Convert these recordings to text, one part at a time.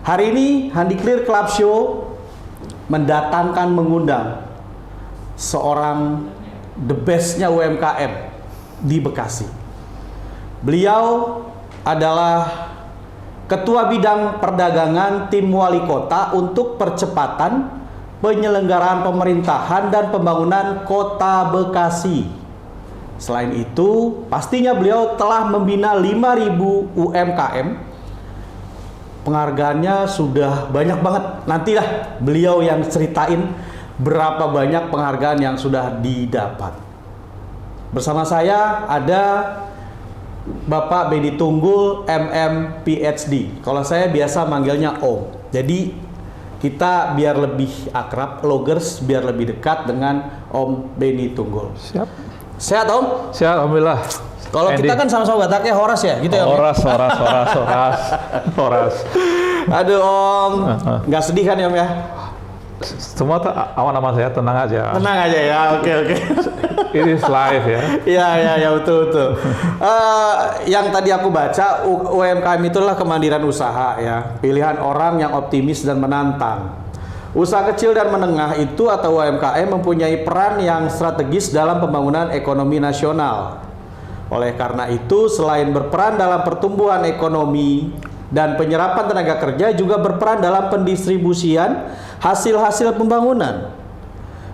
Hari ini Handiclear Club Show mengundang seorang the bestnya UMKM di Bekasi. Beliau adalah Ketua Bidang Perdagangan Tim Wali Kota untuk percepatan penyelenggaraan pemerintahan dan pembangunan Kota Bekasi. Selain itu, pastinya beliau telah membina 5.000 UMKM. Penghargaannya sudah banyak banget. Nantilah beliau yang ceritain berapa banyak penghargaan yang sudah didapat. Bersama saya ada Bapak Benny Tunggul, MM PhD. Kalau saya biasa manggilnya Om. Jadi kita biar lebih akrab, loggers biar lebih dekat dengan Om Benny Tunggul. Siap. Sehat Om? Sehat, alhamdulillah. Kalau kita kan sama-sama Bataknya Horas ya, gitu ya Om? Horas. Aduh Om, nggak sedih kan ya Om ya? Semua aman-aman saya, tenang aja. Tenang aja ya, oke. Ini live ya. Iya, betul. Yang tadi aku baca, UMKM itulah kemandirian usaha ya. Pilihan orang yang optimis dan menantang. Usaha kecil dan menengah itu atau UMKM mempunyai peran yang strategis dalam pembangunan ekonomi nasional. Oleh karena itu, selain berperan dalam pertumbuhan ekonomi dan penyerapan tenaga kerja, juga berperan dalam pendistribusian hasil-hasil pembangunan.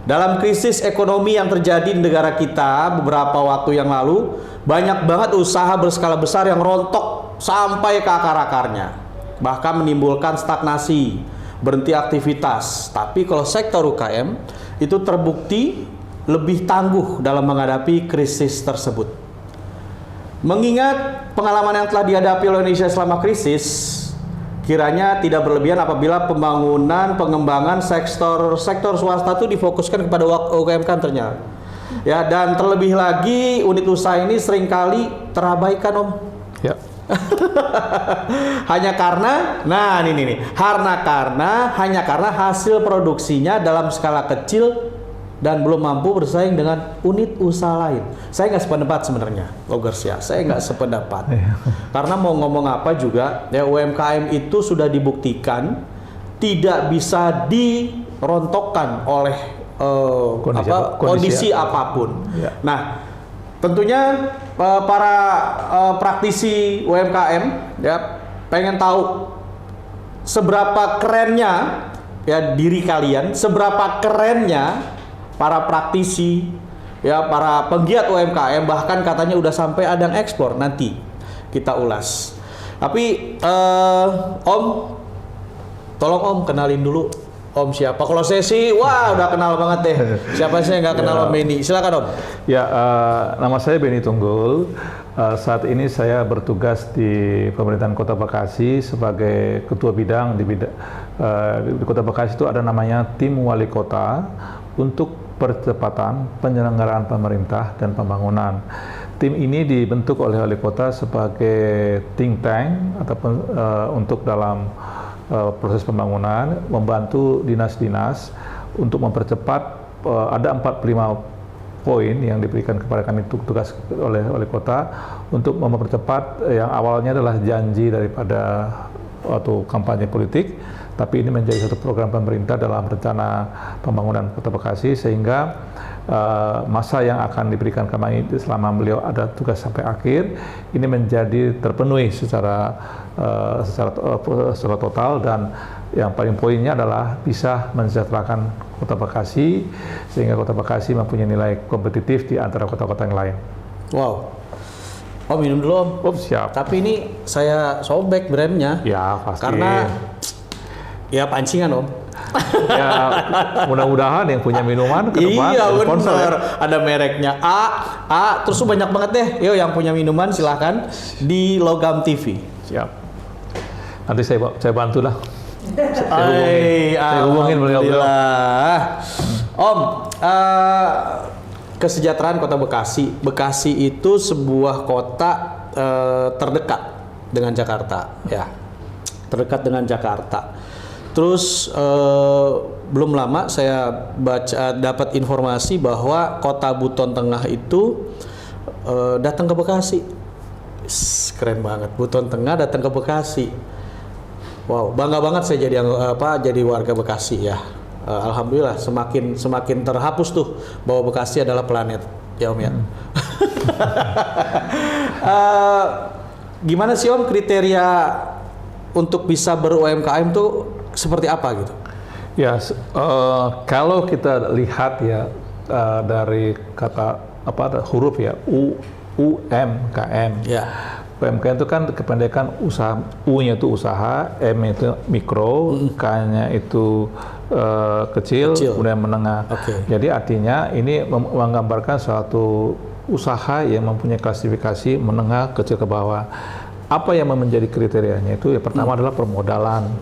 Dalam krisis ekonomi yang terjadi di negara kita beberapa waktu yang lalu, banyak banget usaha berskala besar yang rontok sampai ke akar-akarnya, bahkan menimbulkan stagnasi, berhenti aktivitas. Tapi kalau sektor UKM itu terbukti lebih tangguh dalam menghadapi krisis tersebut. Mengingat pengalaman yang telah dihadapi oleh Indonesia selama krisis, kiranya tidak berlebihan apabila pengembangan sektor swasta itu difokuskan kepada UMKM ternyata. Ya, dan terlebih lagi unit usaha ini seringkali terabaikan Om. Ya. hanya karena hasil produksinya dalam skala kecil dan belum mampu bersaing dengan unit usaha lain. Saya nggak sependapat sebenarnya, loggers ya. Saya nggak sependapat. Karena mau ngomong apa juga, ya UMKM itu sudah dibuktikan tidak bisa dirontokkan oleh kondisi apapun. Ya. Nah, tentunya para praktisi UMKM ya pengen tahu seberapa kerennya ya diri kalian, seberapa kerennya para praktisi ya, para penggiat UMKM, bahkan katanya udah sampai adang ekspor. Nanti kita ulas. Tapi Om, tolong Om kenalin dulu Om siapa. Kalau saya sih wah udah kenal banget deh. Siapa sih yang nggak kenal Om Benny? Silakan Om. Ya, nama saya Benny Tunggul. Saat ini saya bertugas di pemerintahan Kota Bekasi sebagai ketua bidang di Kota Bekasi. Itu ada namanya Tim Wali Kota untuk percepatan penyelenggaraan pemerintah dan pembangunan. Tim ini dibentuk oleh Wali Kota sebagai think tank ataupun untuk dalam proses pembangunan, membantu dinas-dinas untuk mempercepat. Ada 45 poin yang diberikan kepada kami tugas oleh Wali Kota untuk mempercepat yang awalnya adalah janji daripada waktu kampanye politik, tapi ini menjadi satu program pemerintah dalam rencana pembangunan Kota Bekasi, sehingga masa yang akan diberikan kami selama beliau ada tugas sampai akhir ini menjadi terpenuhi secara total, dan yang paling poinnya adalah bisa mensejahterakan Kota Bekasi sehingga Kota Bekasi mempunyai nilai kompetitif di antara kota-kota yang lain. Wow. Om minum dulu Om. Oh, siap. Tapi ini saya sobek brandnya. Ya pasti. Karena ya pancingan Om. Ya mudah-mudahan yang punya minuman ke depan. Iya benar. Ada mereknya A, terus banyak banget deh. Yo yang punya minuman silahkan di Logam TV. Siap. Nanti saya bantu lah. Saya hubungin beliau. Om, kesejahteraan Kota Bekasi. Bekasi itu sebuah kota terdekat dengan Jakarta, ya. Terdekat dengan Jakarta. Terus belum lama saya dapat informasi bahwa Kota Buton Tengah itu datang ke Bekasi. Keren banget, Buton Tengah datang ke Bekasi. Wow, bangga banget saya jadi warga Bekasi ya. Alhamdulillah semakin terhapus tuh bahwa Bekasi adalah planet ya Om ya. Gimana sih Om kriteria untuk bisa ber-UMKM tuh seperti apa gitu? Ya, kalau kita lihat ya dari kata huruf ya UMKM. Ya. UMKM itu kan kependekan usaha, U-nya itu usaha, M itu mikro, K-nya itu kecil, kemudian menengah. Jadi artinya ini menggambarkan suatu usaha yang mempunyai klasifikasi menengah, kecil ke bawah. Apa yang menjadi kriterianya itu? Ya pertama adalah permodalan.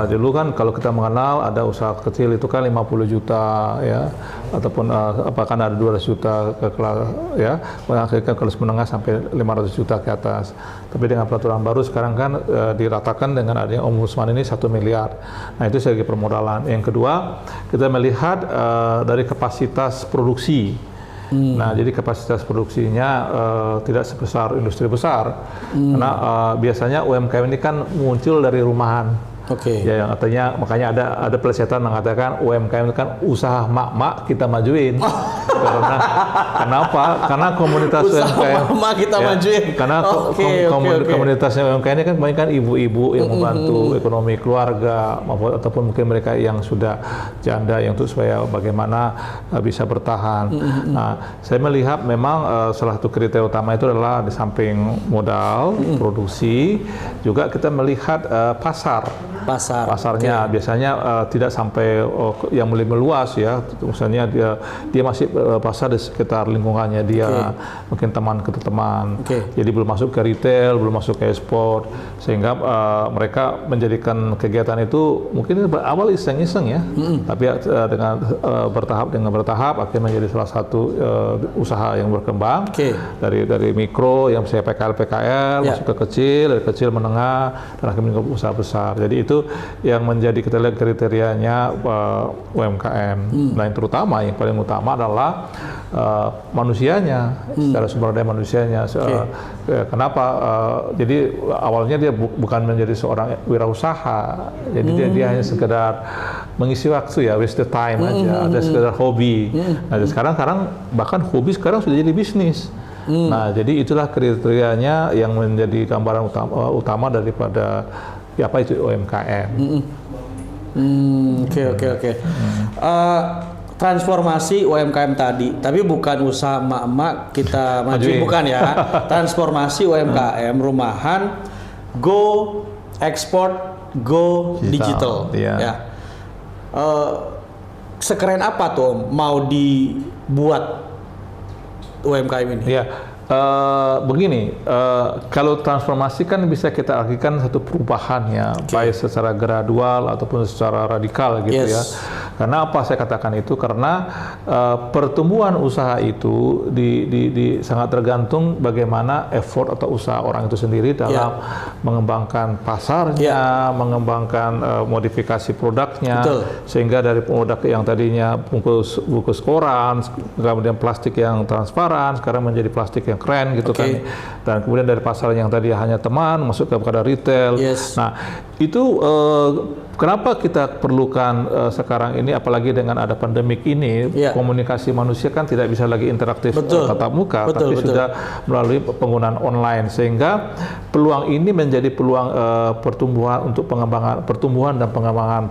Dulu kan kalau kita mengenal ada usaha kecil itu kan 50 juta ya, ataupun kan ada 200 juta ke kelas ya, akhirnya kelas menengah sampai 500 juta ke atas. Tapi dengan peraturan baru sekarang kan diratakan dengan adanya Ombudsman ini 1 miliar. Nah itu sebagai permodalan. Yang kedua kita melihat dari kapasitas produksi. Nah, jadi kapasitas produksinya tidak sebesar industri besar, karena biasanya UMKM ini kan muncul dari rumahan. Ya, yang artinya makanya ada plesetan mengatakan UMKM itu kan usaha mak-mak kita majuin. Karena kenapa? Karena komunitas UMKM mak kita majuin. Karena komunitasnya UMKM ini kan banyak kan ibu-ibu yang membantu ekonomi keluarga ataupun mungkin mereka yang sudah janda yang untuk supaya bagaimana bisa bertahan. Nah, saya melihat memang salah satu kriteria utama itu adalah di samping modal, produksi, juga kita melihat pasarnya. Biasanya tidak sampai yang mulai meluas ya, misalnya dia masih pasar di sekitar lingkungannya dia, mungkin teman ke teman. Jadi belum masuk ke retail, belum masuk ke ekspor, sehingga mereka menjadikan kegiatan itu mungkin awal iseng-iseng ya, tapi dengan bertahap akhirnya menjadi salah satu usaha yang berkembang. Dari mikro yang saya PKL masuk ke kecil, dari kecil menengah, dan akhirnya ke usaha besar. Jadi itu yang menjadi kita lihat kriterianya UMKM. Nah, yang terutama, yang paling utama adalah manusianya, secara sumber daya manusianya. Kenapa? Jadi awalnya dia bukan menjadi seorang wirausaha, jadi dia hanya sekedar mengisi waktu ya, waste the time aja, ada sekedar hobi. Nah, sekarang bahkan hobi sekarang sudah jadi bisnis. Nah, jadi itulah kriterianya yang menjadi gambaran utama daripada apa itu UMKM. Oke. Transformasi UMKM tadi, tapi bukan usaha mak-mak kita majuin, bukan ya. Transformasi UMKM rumahan, go export, go digital. Ya. Sekeren apa tuh Om mau dibuat UMKM ini? Ya. Begini, kalau transformasi kan bisa kita artikan satu perubahan ya, baik secara gradual ataupun secara radikal gitu ya. Karena apa saya katakan itu? Karena pertumbuhan usaha itu sangat tergantung bagaimana effort atau usaha orang itu sendiri dalam mengembangkan pasarnya, mengembangkan modifikasi produknya, sehingga dari produk yang tadinya bungkus koran, kemudian plastik yang transparan, sekarang menjadi plastik yang keren gitu kan, dan kemudian dari pasar yang tadi hanya teman masuk kepada retail. Nah itu kenapa kita perlukan sekarang ini, apalagi dengan ada pandemik ini, komunikasi manusia kan tidak bisa lagi interaktif tatap muka, tapi sudah melalui penggunaan online, sehingga peluang ini menjadi peluang pertumbuhan untuk pertumbuhan dan pengembangan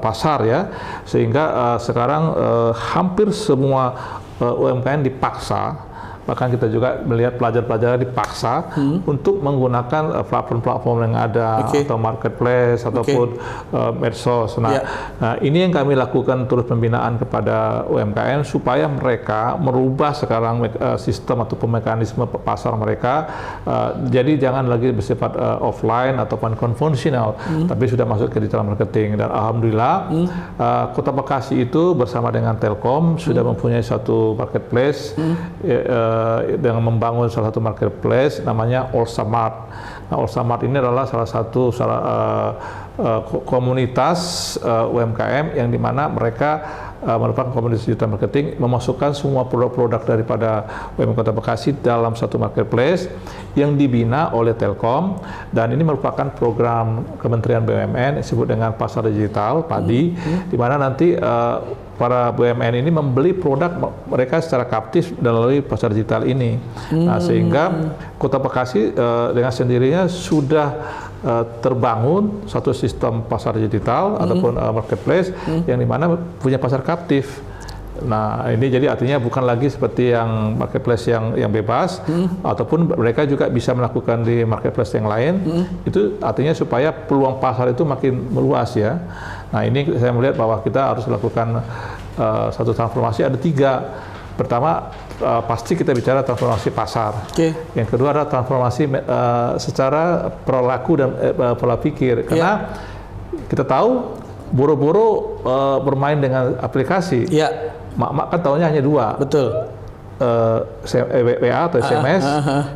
pasar ya, sehingga sekarang hampir semua UMKM dipaksa, bahkan kita juga melihat pelajar-pelajar dipaksa untuk menggunakan platform-platform yang ada, atau marketplace ataupun medsos. Nah, ini yang kami lakukan terus pembinaan kepada UMKM supaya mereka merubah sekarang sistem atau mekanisme pasar mereka, jadi jangan lagi bersifat offline ataupun konvensional, tapi sudah masuk ke digital marketing. Dan alhamdulillah Kota Bekasi itu bersama dengan Telkom sudah mempunyai satu marketplace dengan membangun salah satu marketplace namanya Allsamart. Nah, Allsamart ini adalah salah satu komunitas UMKM yang dimana mereka merupakan komunitas digital marketing, memasukkan semua produk-produk daripada UMKM Kota Bekasi dalam satu marketplace yang dibina oleh Telkom, dan ini merupakan program Kementerian BUMN disebut dengan pasar digital padi, di mana nanti para BUMN ini membeli produk mereka secara kaptif melalui pasar digital ini. Nah, sehingga Kota Bekasi dengan sendirinya sudah terbangun satu sistem pasar digital ataupun marketplace yang dimana punya pasar kaptif. Nah, ini jadi artinya bukan lagi seperti yang marketplace yang bebas, ataupun mereka juga bisa melakukan di marketplace yang lain. Itu artinya supaya peluang pasar itu makin meluas ya. Nah, ini saya melihat bahwa kita harus lakukan satu transformasi, ada 3. Pertama, pasti kita bicara transformasi pasar. Yang kedua adalah transformasi secara perilaku dan pola pikir. Karena kita tahu boro-boro bermain dengan aplikasi. Mak-mak kan tahunya hanya 2. Betul. WA atau SMS,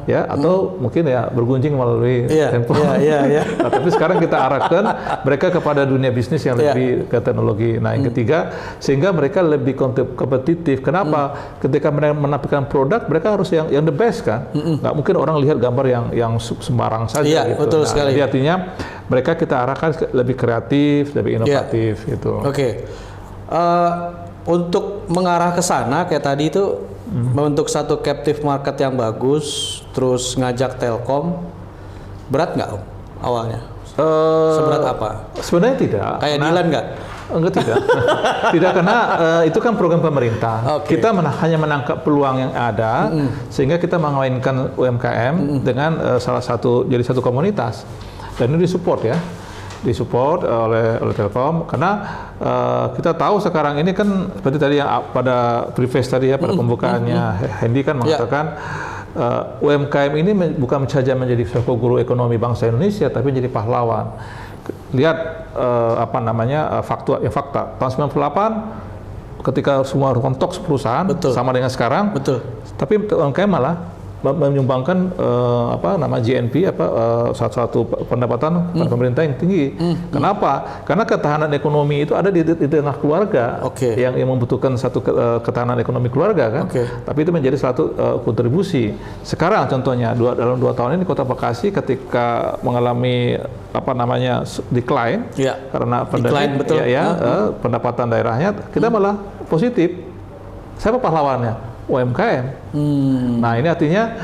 ya, atau mungkin ya bergunjing melalui handphone. Nah, tapi sekarang kita arahkan mereka kepada dunia bisnis yang lebih ke teknologi. Nah, yang ketiga, sehingga mereka lebih kompetitif. Kenapa? Ketika mereka menampilkan produk, mereka harus yang the best kan. Nggak mungkin orang lihat gambar yang sembarang saja. Gitu. Betul sekali. Jadi artinya mereka kita arahkan lebih kreatif, lebih inovatif gitu. Untuk mengarah ke sana kayak tadi itu membentuk satu captive market yang bagus, terus ngajak Telkom, berat nggak Om awalnya? Seberat apa? Sebenarnya tidak. Kayak Dilan nggak? Enggak, tidak. Tidak, karena itu kan program pemerintah. Kita hanya menangkap peluang yang ada, sehingga kita mengawinkan UMKM dengan jadi satu komunitas. Dan ini disupport ya. Disupport oleh Telkom, karena kita tahu sekarang ini kan seperti tadi yang pada preface tadi ya, pada pembukaannya Hendy kan mengatakan UMKM ini bukan saja menjadi guru ekonomi bangsa Indonesia, tapi menjadi pahlawan. Lihat fakta tahun 98 ketika semua rontok perusahaan sama dengan sekarang, tapi UMKM malah menyumbangkan GNP satu pendapatan pada pemerintah yang tinggi. Kenapa? Karena ketahanan ekonomi itu ada di tengah keluarga yang membutuhkan satu ketahanan ekonomi keluarga kan. Tapi itu menjadi satu kontribusi. Sekarang contohnya dalam 2 tahun ini Kota Bekasi ketika mengalami decline karena pandemi pendapatan daerahnya, kita malah positif. Siapa pahlawannya? UMKM. Nah, ini artinya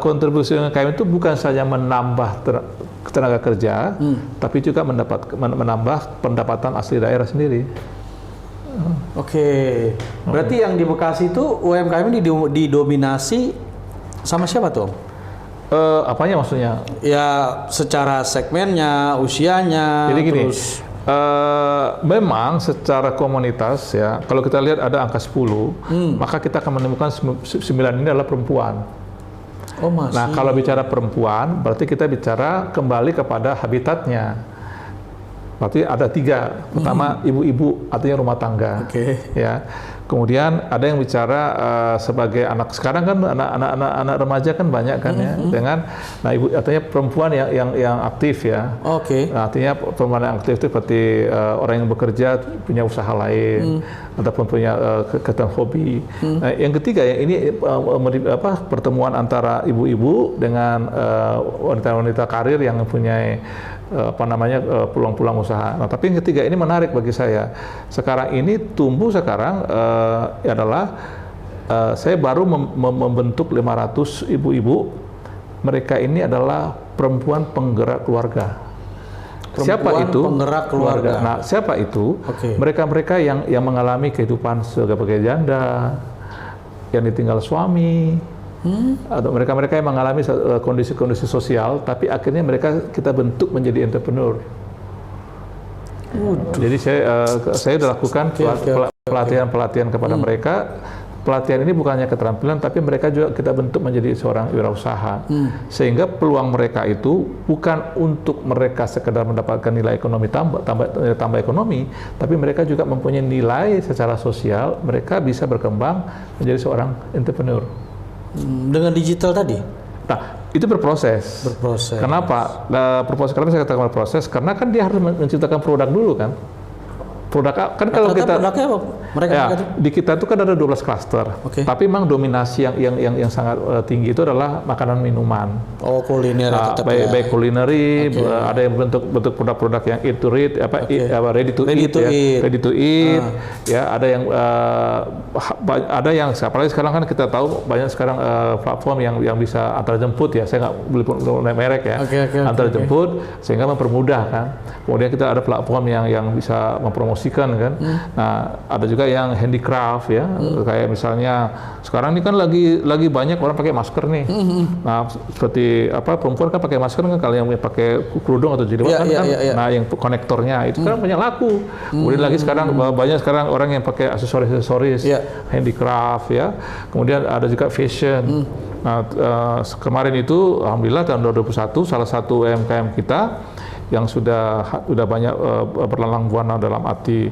kontribusi UMKM itu bukan saja menambah tenaga kerja, tapi juga menambah pendapatan asli daerah sendiri. Berarti yang di Bekasi itu UMKM ini didominasi sama siapa tuh? Apanya maksudnya? Ya, secara segmennya, usianya. Jadi gini. Memang secara komunitas ya, kalau kita lihat ada angka 10, maka kita akan menemukan 9 ini adalah perempuan. Nah, kalau bicara perempuan, berarti kita bicara kembali kepada habitatnya. Berarti ada 3. Pertama, ibu-ibu, artinya rumah tangga. Ya. Kemudian ada yang bicara sebagai anak. Sekarang kan anak remaja kan banyak kan ya, dengan ibu, artinya perempuan yang aktif ya. Nah, artinya perempuan yang aktif itu seperti orang yang bekerja punya usaha lain ataupun punya kegiatan hobi. Nah, yang ketiga ya, ini pertemuan antara ibu-ibu dengan wanita-wanita karir yang mempunyai peluang-peluang usaha. Nah, tapi yang ketiga ini menarik bagi saya. Sekarang ini tumbuh adalah saya baru membentuk 500 ibu-ibu. Mereka ini adalah perempuan penggerak keluarga. Siapa itu? Penggerak keluarga. Nah, siapa itu? Mereka-mereka yang mengalami kehidupan sebagai janda, yang ditinggal suami, atau mereka-mereka yang mengalami kondisi-kondisi sosial, tapi akhirnya kita bentuk menjadi entrepreneur. Jadi saya sudah lakukan pelatihan kepada mereka. Pelatihan ini bukan hanya keterampilan, tapi mereka juga kita bentuk menjadi seorang wirausaha. Sehingga peluang mereka itu bukan untuk mereka sekedar mendapatkan nilai ekonomi tambah ekonomi, tapi mereka juga mempunyai nilai secara sosial. Mereka bisa berkembang menjadi seorang entrepreneur. Dengan digital tadi? Nah, itu berproses. Kenapa? Berproses, karena saya katakan berproses, karena kan dia harus menciptakan produk dulu kan. Produk kan kalau kita produknya apa? Mereka ya, itu? di kita itu kan ada 12 klaster. Oke. Tapi memang dominasi yang sangat tinggi itu adalah makanan minuman. Oh, kuliner tetap ya. Baik kulineri, ada yang bentuk produk-produk yang eat to read, ready to eat. Ya, ada yang apalagi sekarang kan kita tahu banyak sekarang platform yang bisa antar jemput ya. Saya nggak boleh merek ya. Antar jemput sehingga mempermudah kan. Kemudian kita ada platform yang bisa mempromosikan kan. Nah, ada juga yang handicraft ya, kayak misalnya sekarang ini kan lagi banyak orang pakai masker nih. Nah, seperti perempuan kan pakai masker kan, kalau yang pakai kerudung atau jilbab nah yang konektornya itu kan banyak laku. Kemudian lagi sekarang banyak orang yang pakai aksesoris handicraft ya. Kemudian ada juga fashion. Nah, kemarin itu alhamdulillah tahun 2021 salah satu UMKM kita yang sudah banyak berlalang buana dalam arti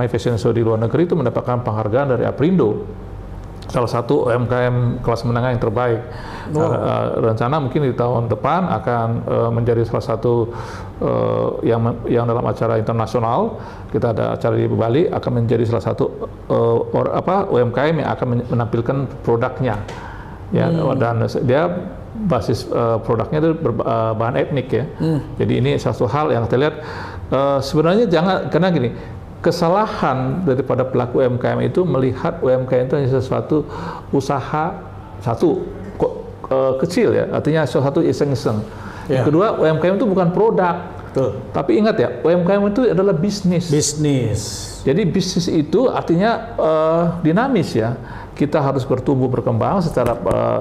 fashion show di luar negeri itu mendapatkan penghargaan dari Aprindo, salah satu UMKM kelas menengah yang terbaik. Rencana mungkin di tahun depan akan menjadi salah satu yang dalam acara internasional, kita ada acara di Bali, akan menjadi salah satu UMKM yang akan menampilkan produknya ya. Dan dia basis produknya itu bahan etnik ya. Jadi ini satu hal yang kita lihat sebenarnya jangan, karena gini, kesalahan daripada pelaku UMKM itu melihat UMKM itu hanya sesuatu usaha kecil ya, artinya sesuatu iseng-iseng. Yang kedua, UMKM itu bukan produk. Tapi ingat ya, UMKM itu adalah bisnis. Jadi bisnis itu artinya dinamis ya. Kita harus bertumbuh berkembang secara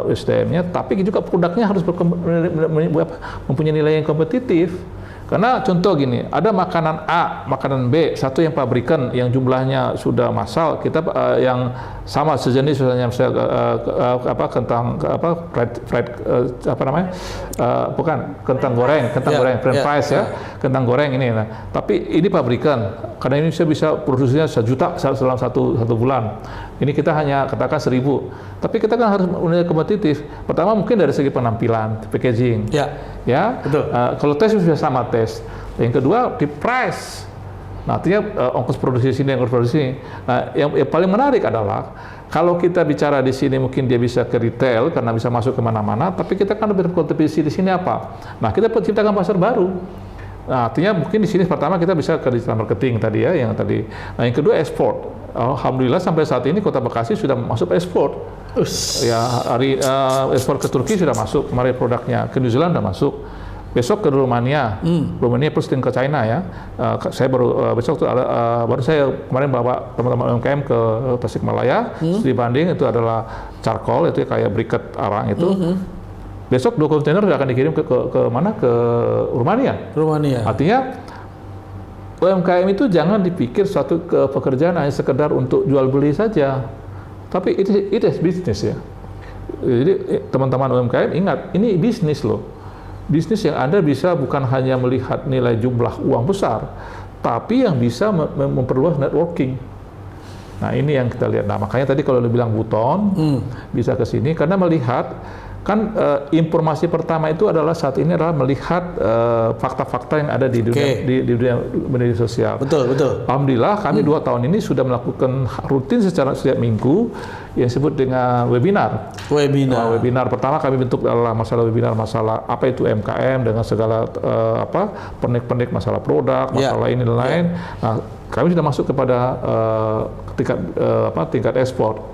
SDM-nya, tapi juga produknya harus mempunyai nilai yang kompetitif. Karena contoh gini, ada makanan A, makanan B, satu yang pabrikan yang jumlahnya sudah massal, kita yang sama sejenis misalnya kentang kentang goreng, french fries ya, kentang goreng ini. Nah, tapi ini pabrikan, karena Indonesia bisa produksinya 1 juta dalam satu bulan. Ini kita hanya katakan 1.000, tapi kita kan harus menjadi kompetitif. Pertama mungkin dari segi penampilan, packaging, ya. Betul. Kalau tes sudah sama tes. Yang kedua di price. Nah, artinya ongkos produksi sini, ongkos produksi sini. Nah, yang paling menarik adalah kalau kita bicara di sini mungkin dia bisa ke retail karena bisa masuk kemana-mana, tapi kita kan berkompetisi di sini apa? Nah, kita ciptakan pasar baru. Nah, artinya mungkin di sini pertama kita bisa ke digital marketing tadi ya, yang tadi. Nah, yang kedua ekspor. Alhamdulillah sampai saat ini Kota Bekasi sudah masuk ekspor. Ya, ekspor ke Turki sudah masuk, kemarin produknya ke New Zealand sudah masuk. Besok ke Rumania, Rumania plus ke China ya. Saya besok tuh baru saya kemarin bawa teman-teman UMKM ke Tasikmalaya, studi banding itu adalah charcoal, itu kayak briket arang itu. Besok 2 kontainer akan dikirim ke mana? Ke Rumania. Artinya UMKM itu jangan dipikir suatu pekerjaan hanya sekedar untuk jual beli saja, tapi itu bisnis ya. Jadi teman-teman UMKM ingat, ini bisnis loh. Bisnis yang Anda bisa bukan hanya melihat nilai jumlah uang besar, tapi yang bisa memperluas networking. Nah, ini yang kita lihat. Nah, makanya tadi kalau lu bilang Buton bisa ke sini karena melihat kan informasi pertama itu adalah saat ini adalah melihat fakta-fakta yang ada di dunia di dunia media sosial. Betul. Alhamdulillah kami 2 tahun ini sudah melakukan rutin secara setiap minggu yang disebut dengan webinar. Webinar pertama kami bentuk adalah masalah masalah apa itu UMKM dengan segala pernik-pernik masalah produk, masalah ini dan lain. Nah, kami sudah masuk kepada tingkat ekspor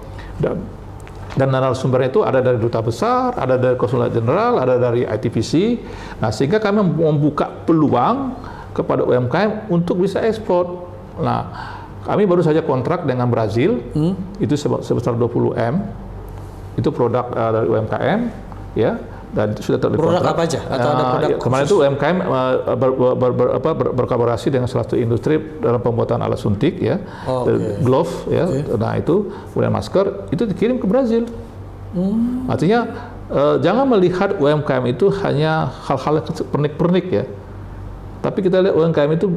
dan narasumbernya itu ada dari duta besar, ada dari konsulat jenderal, ada dari ITPC. Nah, sehingga kami membuka peluang kepada UMKM untuk bisa ekspor. Nah, kami baru saja kontrak dengan Brazil, itu sebesar 20 M. Itu produk dari UMKM, ya. Dan itu sudah terkontrak. Produk apa aja? Atau ada produk kemarin itu UMKM berkolaborasi dengan salah satu industri dalam pembuatan alat suntik ya, glove ya. Nah itu kemudian masker itu dikirim ke Brazil. Artinya jangan melihat UMKM itu hanya hal-hal pernik-pernik ya. Tapi kita lihat UMKM itu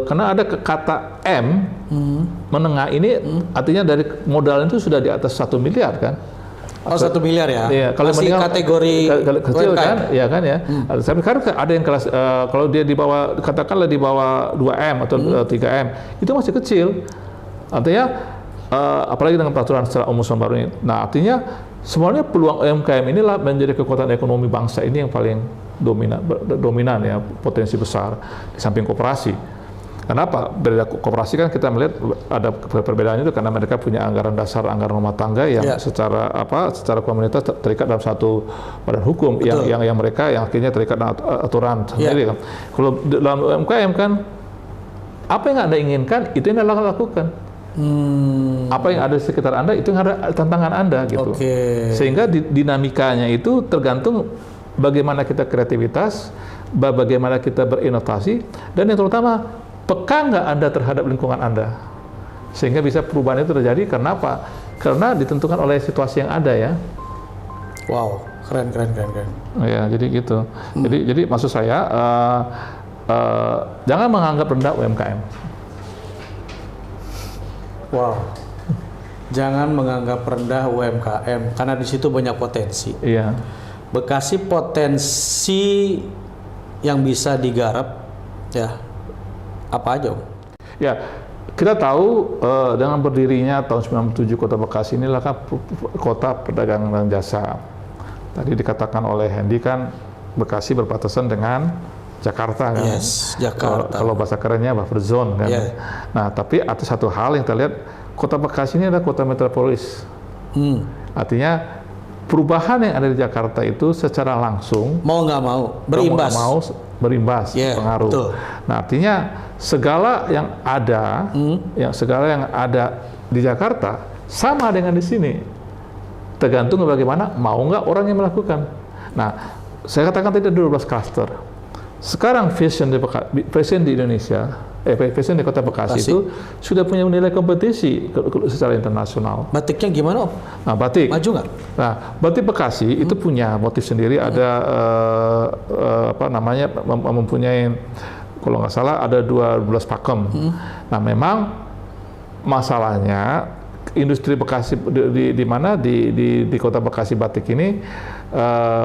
karena ada kata M menengah ini artinya dari modal itu sudah di atas 1 miliar kan. Oh, 1 miliar ya? Iya, kalau masih meninggal, kategori kecil UMKM. kan, ya kan ya. Tapi sekarang ada yang kelas kalau dia di bawah, katakanlah di bawah 2M atau 3M, itu masih kecil. Artinya apalagi dengan peraturan secara umum baru ini. Nah, artinya sebenarnya peluang UMKM inilah menjadi kekuatan ekonomi bangsa ini yang paling dominan ya, potensi besar di samping koperasi. Kenapa? Beda koperasi kan kita melihat ada perbedaannya itu karena mereka punya anggaran dasar, anggaran rumah tangga yang secara komunitas terikat dalam satu badan hukum yang mereka yang akhirnya terikat dengan aturan sendiri kan. Kalau dalam UMKM kan apa yang Anda inginkan itu yang Anda lakukan. Apa yang ada di sekitar Anda itu yang ada tantangan Anda gitu. Sehingga dinamikanya itu tergantung bagaimana kita kreativitas, bagaimana kita berinovasi, dan yang terutama peka nggak Anda terhadap lingkungan Anda, sehingga bisa perubahan itu terjadi. Karena apa? Karena ditentukan oleh situasi yang ada ya. Wow, keren. Ya, jadi gitu. Jadi maksud saya jangan menganggap rendah UMKM. Wow, jangan menganggap rendah UMKM karena di situ banyak potensi. Iya. Bekasi potensi yang bisa digarap ya. Apa aja, Om? Ya, kita tahu dengan berdirinya tahun 97 Kota Bekasi inilah kan kota perdagangan dan jasa. Tadi dikatakan oleh Hendy kan Bekasi berbatasan dengan Jakarta kan. Yes, Jakarta. Kalau bahasa kerennya buffer zone kan. Yeah. Nah, tapi ada satu hal yang kita lihat, Kota Bekasi ini adalah kota metropolis. Artinya perubahan yang ada di Jakarta itu secara langsung mau nggak mau berimbas. Berimbas, pengaruh. Betul. Nah, artinya segala yang ada, segala yang ada di Jakarta sama dengan di sini. Tergantung bagaimana mau nggak orang yang melakukan. Nah, saya katakan tadi ada 12 klaster. Sekarang fashion di Indonesia, fashion di Kota Bekasi itu sudah punya nilai kompetisi secara internasional. Batiknya gimana, Om? Nah, batik. Maju nggak? Nah, batik Bekasi itu punya motif sendiri. Ada mempunyai, kalau nggak salah ada 12 pakem. Nah, memang masalahnya industri Bekasi di Kota Bekasi batik ini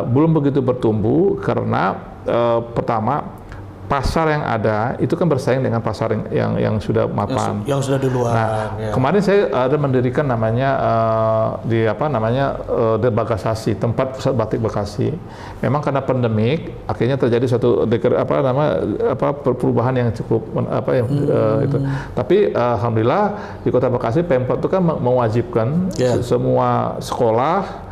belum begitu bertumbuh karena pertama pasar yang ada itu kan bersaing dengan pasar yang sudah mapan, yang sudah duluan. Nah, kemarin saya ada mendirikan namanya Debagasasi, tempat pusat batik Bekasi. Memang karena pandemik akhirnya terjadi suatu perubahan yang cukup itu. Tapi alhamdulillah di Kota Bekasi Pemkot itu kan mewajibkan semua sekolah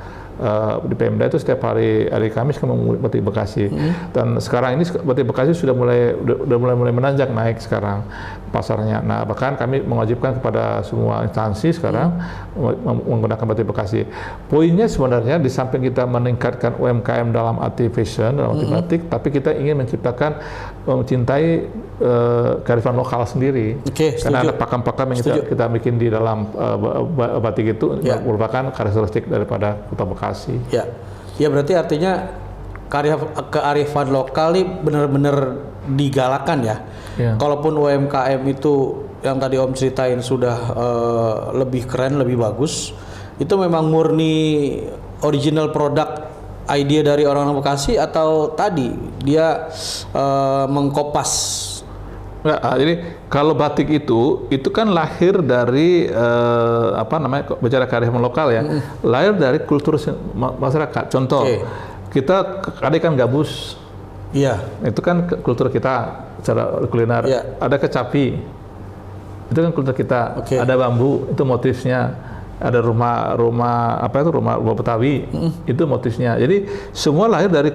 di Pemda itu setiap hari Kamis kan batik Bekasi. Dan sekarang ini batik Bekasi sudah mulai menanjak naik sekarang pasarnya. Nah, bahkan kami mewajibkan kepada semua instansi sekarang menggunakan batik Bekasi. Poinnya sebenarnya di samping kita meningkatkan UMKM dalam arti fashion, dalam arti batik, tapi kita ingin menciptakan, mencintai kearifan lokal sendiri. Karena ada pakam-pakam yang kita bikin di dalam batik itu merupakan karakteristik daripada Kota Bekasi. Ya berarti artinya kearifan lokal ini benar-benar digalakan ya. Kalaupun UMKM itu yang tadi Om ceritain sudah lebih keren, lebih bagus, itu memang murni original produk ide dari orang-orang Bekasi atau tadi dia mengkopas? Jadi kalau batik itu kan lahir dari bicara kearifan lokal ya, lahir dari kultur masyarakat. Contoh, kita ikan gabus, itu kan kultur kita secara kuliner. Ada kecapi, itu kan kultur kita. Ada bambu, itu motifnya. Ada rumah Betawi, itu motifnya. Jadi semua lahir dari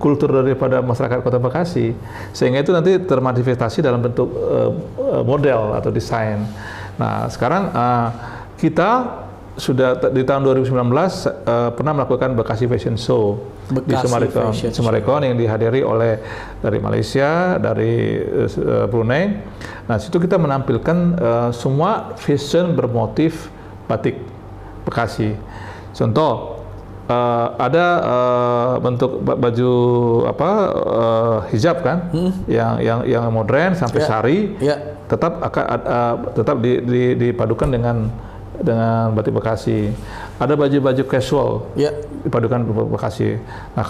kultur daripada masyarakat Kota Bekasi, sehingga itu nanti termanifestasi dalam bentuk model atau desain. Nah, sekarang kita sudah di tahun 2019 pernah melakukan Bekasi Fashion Show di Summarecon yang dihadiri oleh dari Malaysia, dari Brunei. Nah, situ kita menampilkan semua fashion bermotif batik Bekasi. Contoh, ada bentuk baju hijab kan, yang modern sampai sari, tetap dipadukan dengan batik Bekasi. ada baju-baju casual Ya. dipadukan Bekasi. Nah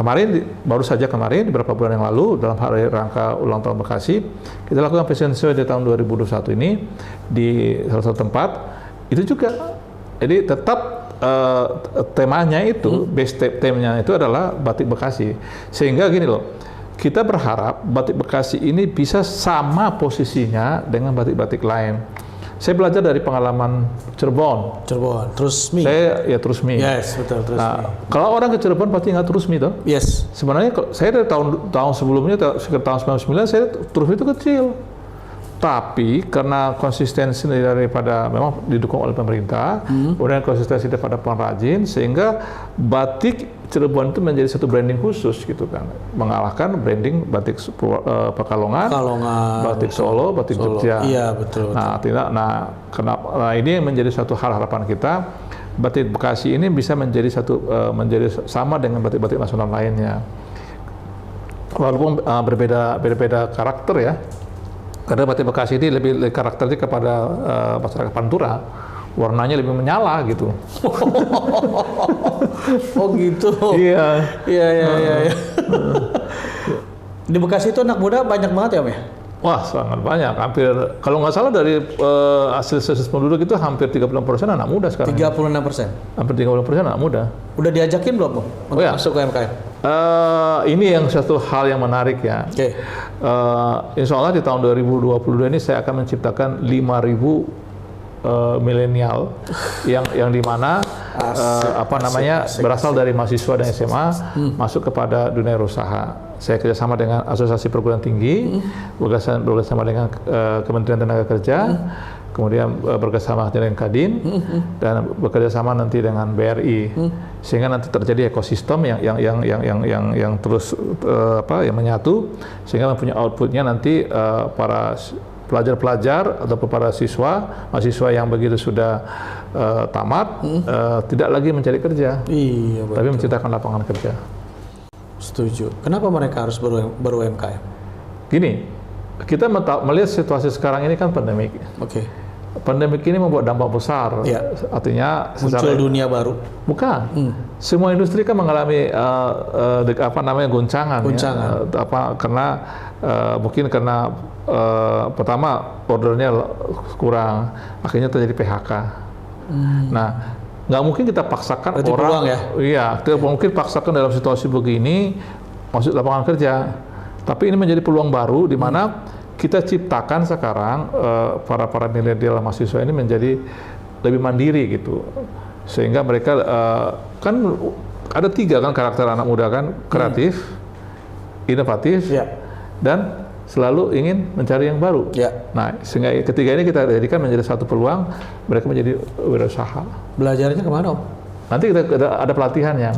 baru saja kemarin beberapa bulan yang lalu dalam hari rangka ulang tahun Bekasi kita lakukan fashion show di tahun 2021 ini di salah satu tempat itu juga. Jadi tetap temanya itu base temanya itu adalah batik Bekasi. Sehingga gini loh, kita berharap batik Bekasi ini bisa sama posisinya dengan batik-batik lain. Saya belajar dari pengalaman Cirebon. Terus mie. Saya ya Trusmi. Yes, betul, terus mie. Kalau orang ke Cirebon pasti ingat Trusmi toh. Yes. Sebenarnya saya dari tahun sebelumnya, sekitar tahun 99 saya Trusmi itu kecil. Tapi karena konsistensi daripada memang didukung oleh pemerintah, kemudian konsistensi daripada pengrajin, sehingga batik Cirebon itu menjadi satu branding khusus gitu kan, mengalahkan branding batik Pekalongan, batik Solo, batik Jogja. Iya betul. Nah ini menjadi satu harapan kita, batik Bekasi ini bisa menjadi menjadi sama dengan batik-batik nasional lainnya, walaupun berbeda karakter ya. Karena batik Bekasi ini lebih karakternya kepada masyarakat Pantura, warnanya lebih menyala gitu. Oh gitu. Iya. Iya. Di Bekasi itu anak muda banyak banget ya, Om ya? Wah, sangat banyak. Hampir, kalau nggak salah dari hasil sensus penduduk itu hampir 36% anak muda sekarang. 36%? Hampir 30% anak muda. Udah diajakin belum, Om? Untuk masuk ke MKM? Ini yang satu hal yang menarik ya. Oke. Insya Allah di tahun 2022 ini saya akan menciptakan 5.000 milenial yang di mana berasal dari mahasiswa dan SMA masuk kepada dunia usaha. Saya kerjasama dengan Asosiasi Perguruan Tinggi, bekerjasama dengan Kementerian Tenaga Kerja, kemudian bekerjasama dengan Kadin, dan bekerjasama nanti dengan BRI, sehingga nanti terjadi ekosistem yang terus yang menyatu, sehingga mempunyai outputnya nanti para pelajar-pelajar atau para mahasiswa yang begitu sudah tamat tidak lagi mencari kerja, tapi menciptakan lapangan kerja. Setuju. Kenapa mereka harus ber-UMKM? Gini, kita melihat situasi sekarang ini kan pandemik. Oke. Pandemik ini membuat dampak besar. Ya. Artinya muncul dunia baru. Bukan. Semua industri kan mengalami goncangan. Ya. Karena mungkin karena pertama ordernya kurang, akhirnya terjadi PHK. Nah, nggak mungkin kita paksakan berarti orang, peluang ya? Iya, kita mungkin paksakan dalam situasi begini masuk lapangan kerja. Tapi ini menjadi peluang baru di mana kita ciptakan sekarang para milenial mahasiswa ini menjadi lebih mandiri gitu, sehingga mereka kan ada 3 kan karakter anak muda kan, kreatif, inovatif, dan selalu ingin mencari yang baru. Nah, sehingga ketiga ini kita jadikan menjadi satu peluang mereka menjadi wirausaha. Belajarnya kemana, Om? Nanti kita ada pelatihannya.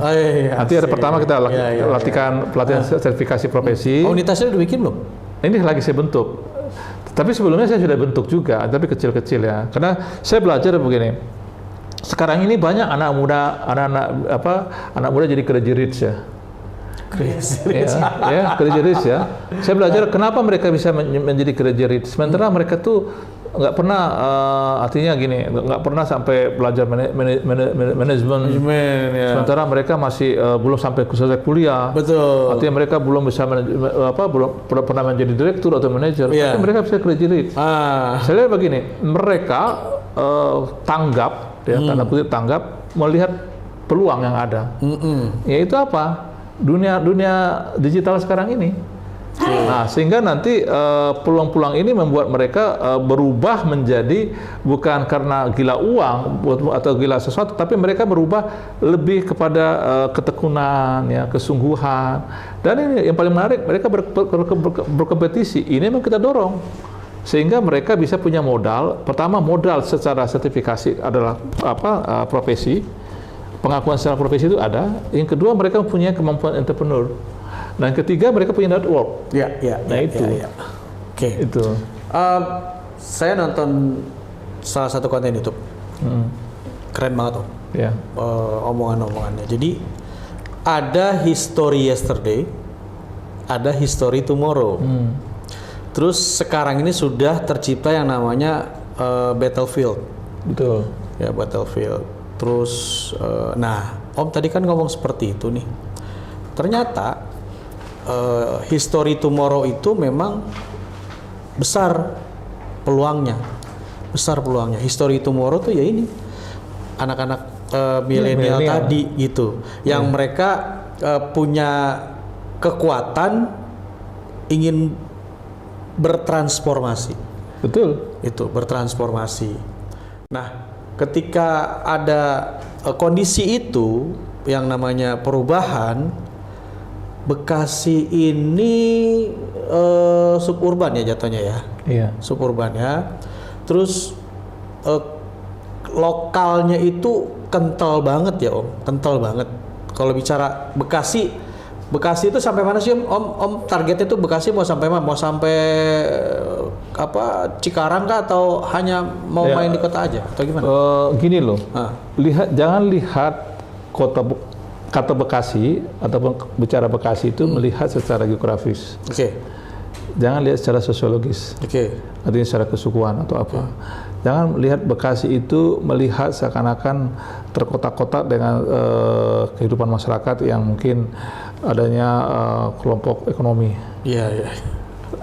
Nanti ada pertama kita latihkan pelatihan sertifikasi profesi. Unitasnya udah bikin belum? Ini lagi saya bentuk. Tapi sebelumnya saya sudah bentuk juga, tapi kecil-kecil ya. Karena saya belajar begini. Sekarang ini banyak anak muda jadi crazy rich ya. Crazy rich ya. Saya belajar kenapa mereka bisa menjadi crazy rich. Sementara mereka tuh nggak pernah, artinya gini, nggak pernah sampai belajar manajemen. Sementara mereka masih belum sampai selesai kuliah. Betul. Artinya mereka belum bisa belum pernah menjadi direktur atau manajer. Tapi mereka bisa crazy rich. Saya lihat begini, mereka tanggap, tanda kutip tanggap, melihat peluang yang ada. Yaitu apa? Dunia digital sekarang ini. Nah, sehingga nanti peluang-peluang ini membuat mereka berubah menjadi bukan karena gila uang atau gila sesuatu, tapi mereka berubah lebih kepada ketekunan, ya, kesungguhan. Dan ini yang paling menarik, mereka berkompetisi. Ini memang kita dorong sehingga mereka bisa punya modal. Pertama, modal secara sertifikasi adalah profesi. Pengakuan secara profesi itu ada. Yang kedua, mereka mempunyai kemampuan entrepreneur. Dan yang ketiga, mereka punya network. Itu. Oke. Itu. Saya nonton salah satu konten YouTube. Keren banget, Om. Omongan-omongannya. Jadi ada history yesterday, ada history tomorrow. Terus sekarang ini sudah tercipta yang namanya Battlefield. Betul. Ya, Battlefield. Terus, nah, Om tadi kan ngomong seperti itu nih. Ternyata History Tomorrow itu memang besar peluangnya. History Tomorrow tuh ya ini anak-anak milenial tadi gitu, yang mereka punya kekuatan ingin bertransformasi. Betul. Itu bertransformasi. Nah, ketika ada kondisi itu yang namanya perubahan, Bekasi ini suburban ya jatuhnya ya. Iya. Suburban ya. Terus lokalnya itu kental banget ya Om, kental banget. Kalau bicara Bekasi itu sampai mana sih Om? Targetnya itu Bekasi mau sampai mana? Mau sampai apa Cikarang kah atau hanya mau main di kota aja atau gimana? Gini loh, jangan lihat kata Bekasi atau bicara Bekasi itu melihat secara geografis. Oke. Jangan lihat secara sosiologis. Oke. Artinya secara kesukuan atau apa. Jangan lihat Bekasi itu melihat seakan-akan terkotak-kotak dengan kehidupan masyarakat yang mungkin adanya kelompok ekonomi. Iya, iya.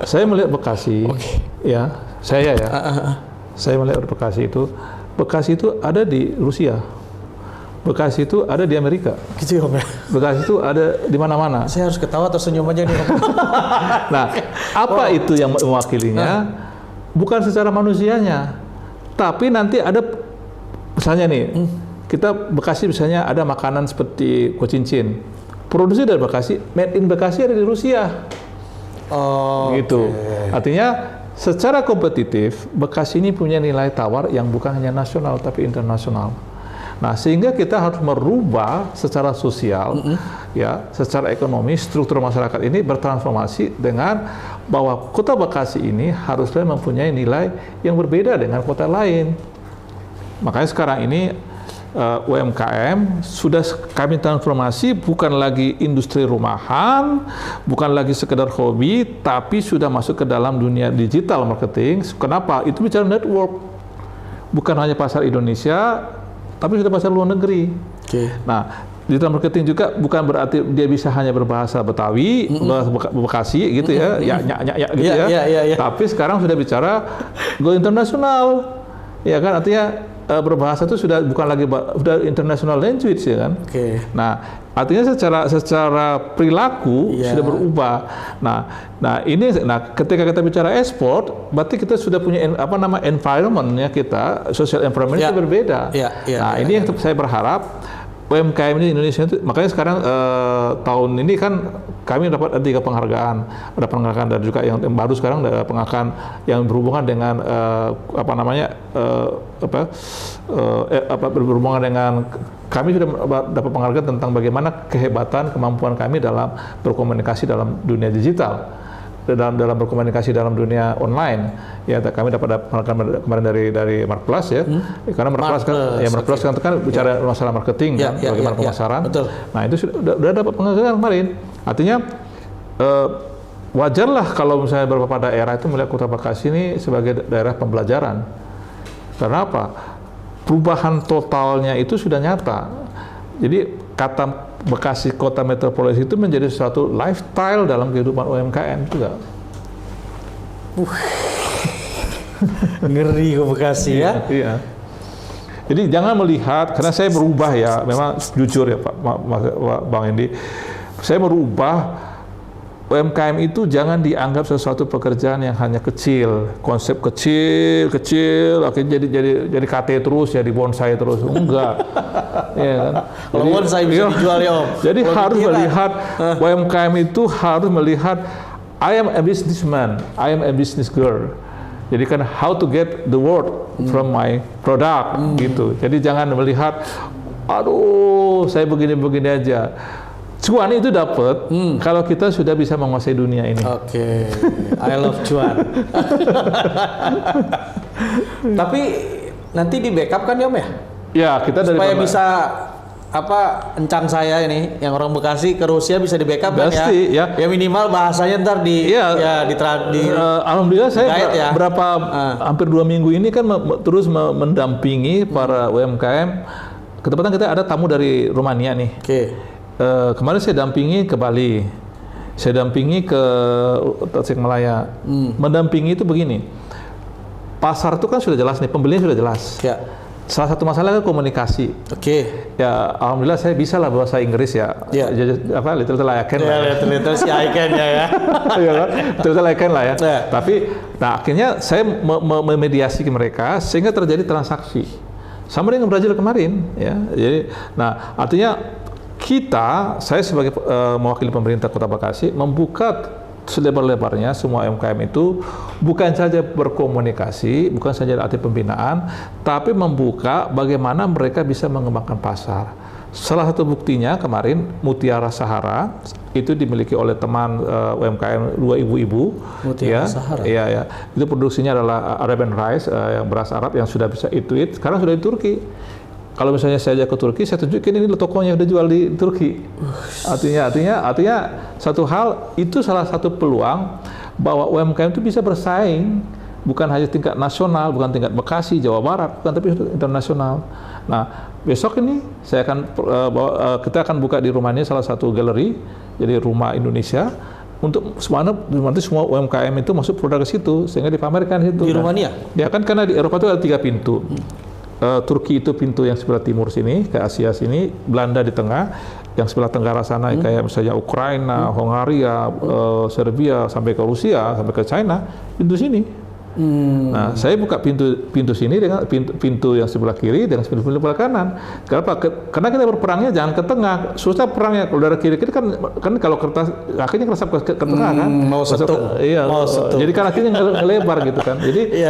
Saya melihat Bekasi, ya, saya melihat Bekasi itu ada di Rusia. Bekasi itu ada di Amerika. Gitu ya Om ya? Bekasi itu ada di mana-mana. Saya harus ketawa atau senyum aja nih Om. Nah, apa itu yang mewakilinya? Bukan secara manusianya, tapi nanti ada, misalnya nih, kita Bekasi misalnya ada makanan seperti kue cincin, produksi dari Bekasi, made in Bekasi ada di Rusia. Oh, gitu. Artinya secara kompetitif Bekasi ini punya nilai tawar yang bukan hanya nasional tapi internasional. Nah, sehingga kita harus merubah secara sosial, ya, secara ekonomi, struktur masyarakat ini bertransformasi dengan bahwa kota Bekasi ini harusnya mempunyai nilai yang berbeda dengan kota lain. Makanya sekarang ini UMKM sudah kami transformasi bukan lagi industri rumahan, bukan lagi sekedar hobi, tapi sudah masuk ke dalam dunia digital marketing. Kenapa? Itu bicara network. Bukan hanya pasar Indonesia, tapi sudah pasar luar negeri. Nah, digital marketing juga bukan berarti dia bisa hanya berbahasa Betawi, bahasa Bekasi gitu ya, gitu ya. Tapi sekarang sudah bicara go internasional, ya kan? Artinya berbahasa itu sudah bukan lagi sudah international language ya kan? Nah, artinya secara perilaku sudah berubah. Nah ketika kita bicara ekspor, berarti kita sudah punya environment-nya kita, social environment itu berbeda. Ini yang saya berharap UMKM di Indonesia itu, makanya sekarang tahun ini kan kami dapat 3 penghargaan. Ada penghargaan dan juga yang baru sekarang ada penghargaan yang berhubungan dengan berhubungan dengan, kami sudah dapat penghargaan tentang bagaimana kehebatan kemampuan kami dalam berkomunikasi dalam dunia digital, dalam berkomunikasi dalam dunia online. Ya, kami dapat penghargaan kemarin dari Mark Plus ya. Karena Mark Plus kan bicara masalah marketing kan, bagaimana pemasaran. Nah, itu sudah dapat penghargaan kemarin. Artinya wajarlah kalau misalnya beberapa daerah itu melihat Kota Bekasi ini sebagai daerah pembelajaran. Karena apa? Perubahan totalnya itu sudah nyata. Jadi kata Bekasi kota metropolis itu menjadi suatu lifestyle dalam kehidupan UMKM juga. Ngeri ke Bekasi ya. Iya. Jadi jangan melihat, karena saya berubah ya, memang jujur ya Pak Bang Hendy, saya merubah UMKM itu jangan dianggap sesuatu pekerjaan yang hanya kecil, konsep kecil, akhirnya jadi KT terus, jadi bonsai terus, enggak. Ya kan? Kalau bonsai bisa dijual ya Om. Jadi harus melihat UMKM itu harus melihat I am a businessman, I am a business girl. Jadi kan how to get the word from my product gitu. Jadi jangan melihat, aduh saya begini-begini aja. Cuan itu dapat kalau kita sudah bisa menguasai dunia ini. I love cuan. Tapi nanti di backup kan ya Om ya? Ya, kita dari supaya bisa encang saya ini yang orang Bekasi ke Rusia bisa di backup kan ya? Ya minimal bahasanya ntar alhamdulillah saya hampir 2 minggu ini kan terus mendampingi para UMKM ketepatan kita ada tamu dari Rumania nih. Oke. Kemarin saya dampingi ke Bali, saya dampingi ke Tasikmalaya. Mendampingi itu begini, pasar itu kan sudah jelas nih, pembelinya sudah jelas. Ya. Salah satu masalah kan komunikasi. Oke. Ya, alhamdulillah saya bisa lah bahasa Inggris ya. Ya. Little I can lah. Ya, little si icon ya. Iya kan? Little I can lah ya. Ya. Tapi, nah akhirnya saya memediasi ke mereka sehingga terjadi transaksi. Sama dengan Brazil kemarin, ya. Jadi, nah artinya saya sebagai mewakili pemerintah Kota Bekasi membuka selebar-lebarnya semua UMKM itu bukan saja berkomunikasi, bukan saja arti pembinaan, tapi membuka bagaimana mereka bisa mengembangkan pasar. Salah satu buktinya kemarin Mutiara Sahara itu dimiliki oleh teman UMKM 2 ibu-ibu. Mutiara ya, Sahara. Iya. Itu produksinya adalah Arabian rice, yang beras Arab yang sudah bisa eat. Sekarang sudah di Turki. Kalau misalnya saya ajak ke Turki, saya tunjukin ini tokonya udah jual di Turki. Artinya satu hal itu salah satu peluang bahwa UMKM itu bisa bersaing bukan hanya tingkat nasional, bukan tingkat Bekasi, Jawa Barat, bukan tapi internasional. Nah, besok ini saya akan kita akan buka di Rumania salah satu galeri, jadi Rumah Indonesia untuk nanti semua UMKM itu masuk produk ke situ sehingga dipamerkan itu. Di Rumania? Ya kan karena di Eropa itu ada 3 pintu. Turki itu pintu yang sebelah timur sini ke Asia sini, Belanda di tengah, yang sebelah tenggara sana kayak misalnya Ukraina, Hongaria, Serbia sampai ke Rusia, sampai ke China, pintu sini. Nah, saya buka pintu sini dengan pintu yang sebelah kiri dengan pintu sebelah kanan. Kenapa? Karena kita berperangnya jangan ke tengah. Susah perangnya kalau dari kiri kan kalau kertas akhirnya keresap ke tengah kan. Mau setuk. Iya. Jadi kan akhirnya ngelebar gitu kan. Jadi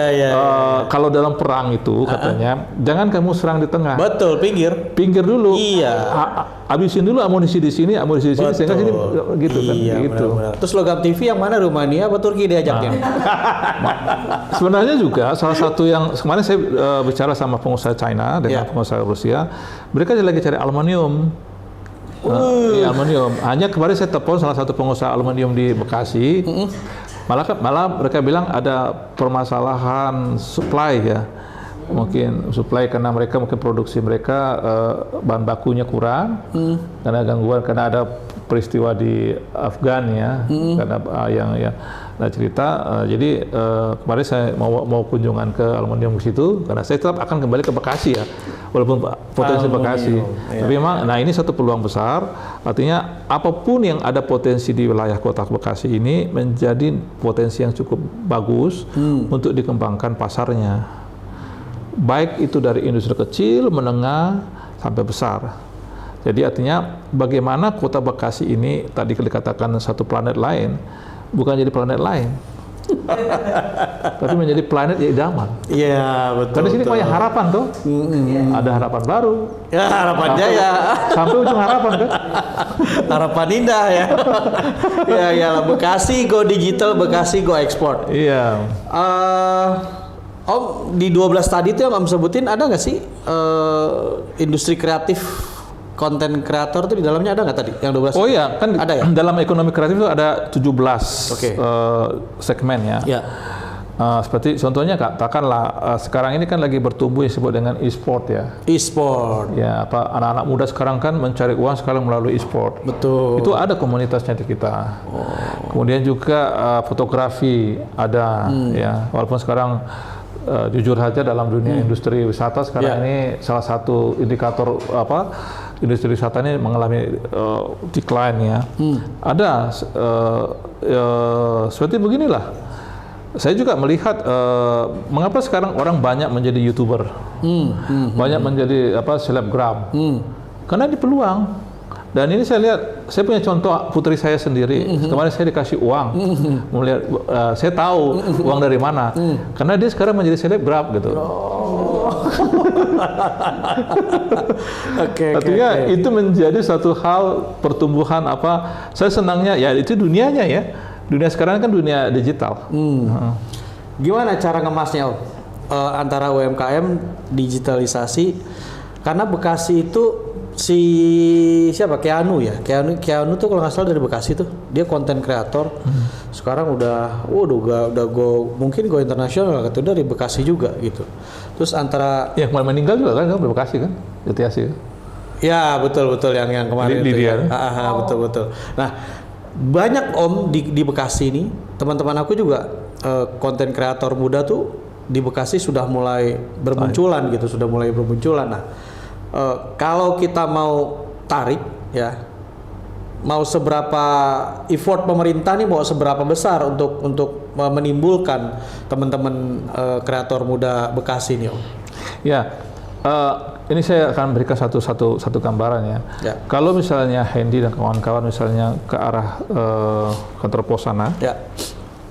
kalau dalam perang itu katanya jangan kamu serang di tengah. Betul, pinggir dulu. Iya. Habisin dulu amunisi di sini sehingga sini gitu kan. Iya, gitu. Benar-benar. Terus logam TV yang mana, Rumania apa Turki diajaknya? Sebenarnya juga salah satu yang kemarin saya bicara sama pengusaha China dengan pengusaha Rusia, mereka lagi cari aluminium. Aluminium. Hanya kemarin saya telepon salah satu pengusaha aluminium di Bekasi. Malah mereka bilang ada permasalahan supply ya. Mungkin supply karena mereka mungkin produksi mereka bahan bakunya kurang karena gangguan, karena ada peristiwa di Afgan ya, karena yang cerita. Jadi kemarin saya mau kunjungan ke aluminium ke situ karena saya tetap akan kembali ke Bekasi ya, walaupun potensi Bekasi. Tapi memang, nah ini satu peluang besar. Artinya apapun yang ada potensi di wilayah Kota Bekasi ini menjadi potensi yang cukup bagus untuk dikembangkan pasarnya. Baik itu dari industri kecil, menengah, sampai besar. Jadi artinya bagaimana Kota Bekasi ini tadi dikatakan satu planet lain, bukan jadi planet lain, tapi menjadi planet yang idaman. Iya, betul. Karena sini banyak harapan tuh, ada harapan baru. Ya, harapan jaya. Sampai ujung harapan kan. Harapan indah ya. Ya, Bekasi go digital, Bekasi go ekspor. Iya. Om, di 12 tadi itu yang Om sebutin ada nggak sih industri kreatif, konten kreator tuh di dalamnya ada nggak tadi? Yang 12? Oh iya, kan ada ya? Dalam ekonomi kreatif itu ada 17 segmen ya. Ya. Seperti contohnya katakanlah sekarang ini kan lagi bertumbuh yang disebut dengan e-sport ya. E-sport. Ya, anak-anak muda sekarang kan mencari uang sekarang melalui e-sport. Betul. Itu ada komunitasnya di kita. Kemudian juga fotografi ada ya. Walaupun sekarang jujur saja dalam dunia industri wisata sekarang ini salah satu indikator industri wisata ini mengalami decline ya. Ada seperti beginilah. Saya juga melihat mengapa sekarang orang banyak menjadi YouTuber, banyak menjadi selebgram, karena di peluang. Dan ini saya lihat, saya punya contoh putri saya sendiri. Kemarin saya dikasih uang, melihat, saya tahu uang dari mana, karena dia sekarang menjadi selebgram gitu. Artinya itu menjadi satu hal pertumbuhan Saya senangnya ya itu dunianya ya. Dunia sekarang kan dunia digital. Gimana cara ngemasnya antara UMKM digitalisasi? Karena Bekasi itu si siapa Keanu ya, Keanu tuh kalau nggak salah dari Bekasi tuh, dia konten kreator. Sekarang udah mungkin go internasional gitu, dari Bekasi juga gitu. Terus antara yang kemarin meninggal juga kan dari Bekasi kan, Jatiasi. ya betul yang kemarin Di itu dia. ya. Betul. Nah, banyak Om di Bekasi ini, teman-teman aku juga konten kreator muda tuh di Bekasi sudah mulai bermunculan gitu, Nah, kalau kita mau tarik ya, mau seberapa effort pemerintah nih, mau seberapa besar untuk menimbulkan teman-teman kreator muda Bekasi nih Om? Ya, ini saya akan berikan satu gambaran ya. Kalau misalnya Hendy dan kawan-kawan misalnya ke arah kantor pos sana,